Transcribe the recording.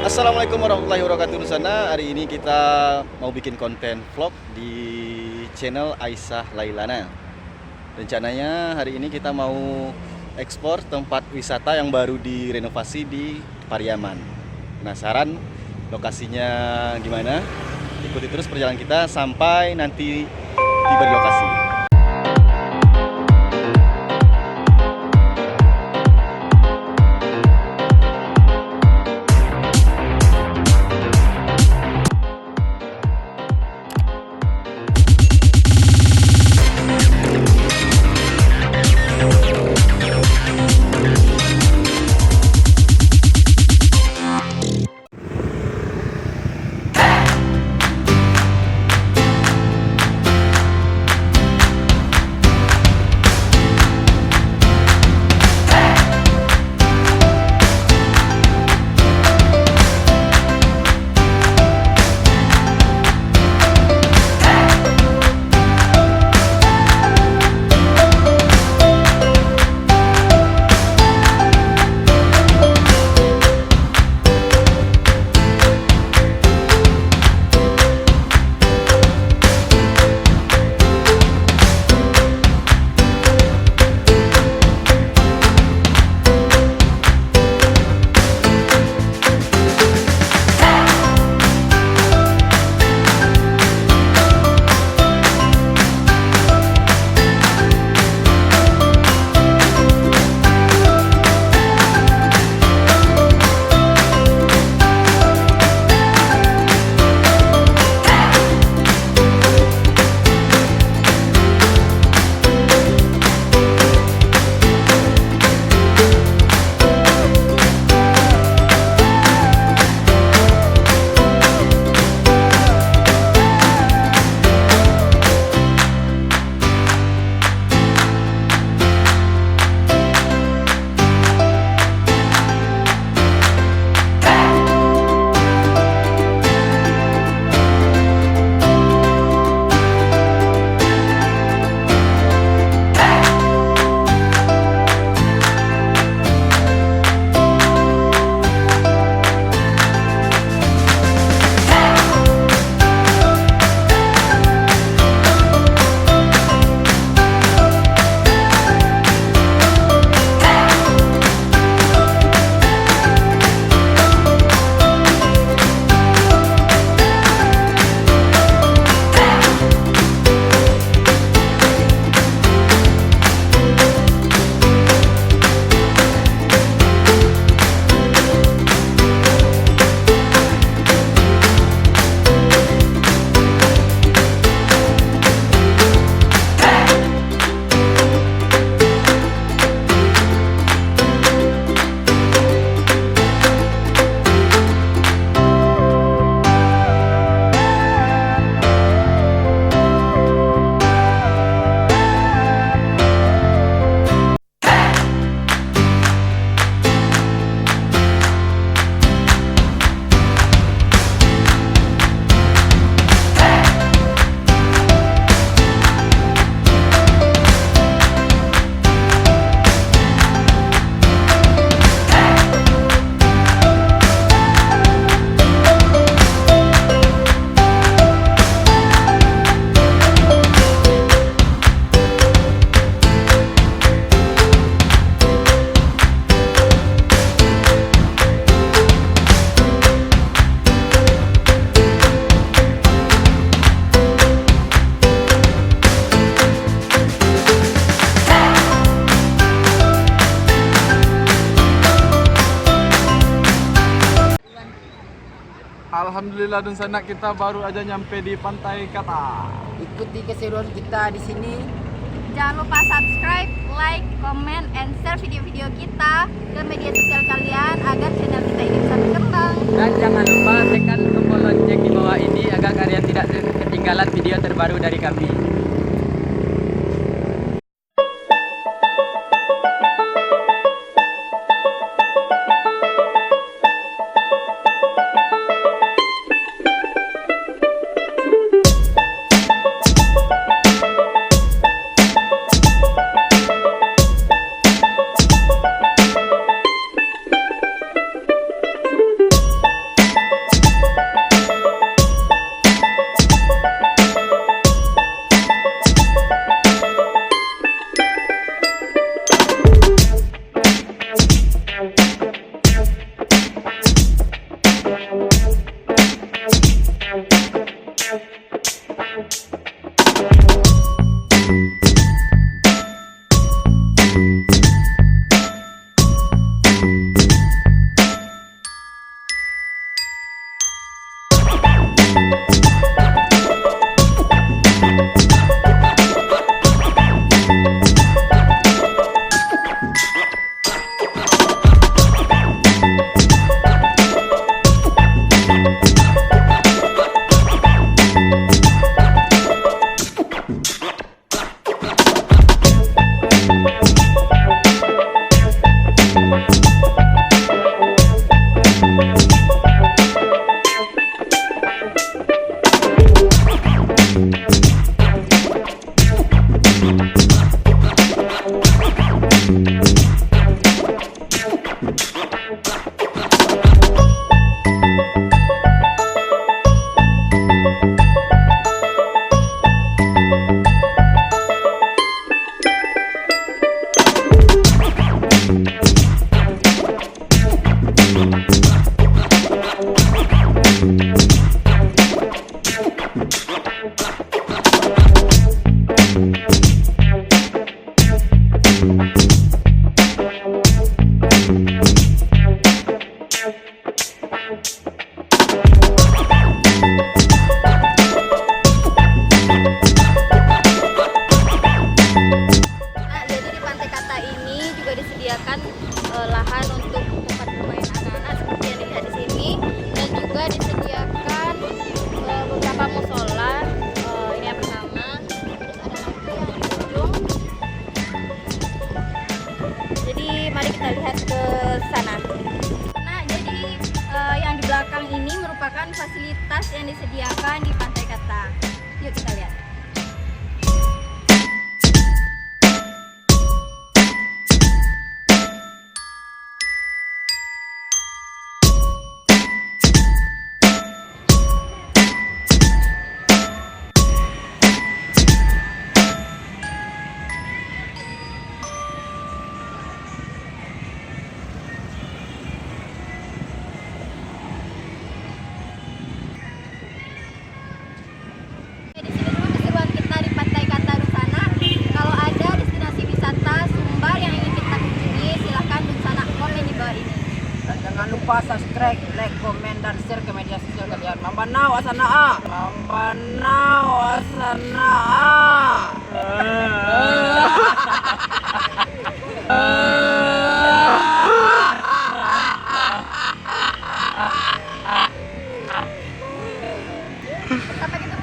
Assalamualaikum warahmatullahi wabarakatuh sana. Hari ini kita mau bikin konten vlog di channel Aisyah Lailana. Rencananya hari ini kita mau ekspor tempat wisata yang baru direnovasi di Pariaman. Penasaran lokasinya gimana? Ikuti terus perjalanan kita sampai nanti tiba di lokasi. Alhamdulillah dan sana kita baru aja nyampe di Pantai Kata. Ikuti keseruan kita di sini. Jangan lupa subscribe, like, comment, and share video-video kita ke media sosial kalian agar channel kita ini bisa berkembang. Dan jangan lupa tekan tombol lonceng di bawah ini agar kalian tidak ketinggalan video terbaru dari kami. Nah, jadi di Pantai Kata ini juga disediakan lahan untuk tempat bermain anak-anak seperti yang dilihat di sini, dan juga disediakan beberapa musola. Ini yang pertama, terus ada lagi yang di ujung. Jadi mari kita lihat ke sana. Nah, jadi yang di belakang ini merupakan fasilitas yang disediakan di Pantai Kata. Yuk kita lihat. Di sini dulu keseruan kita di Pantai Kata sana. Kalau ada destinasi wisata Sumbar yang ingin kita kunjungi, silahkan sana komen di bawah ini. Dan jangan lupa subscribe, like, komen, dan share ke media sosial kalian. Mambanao asanaa. Mambanao asanaa. Sampai ketemu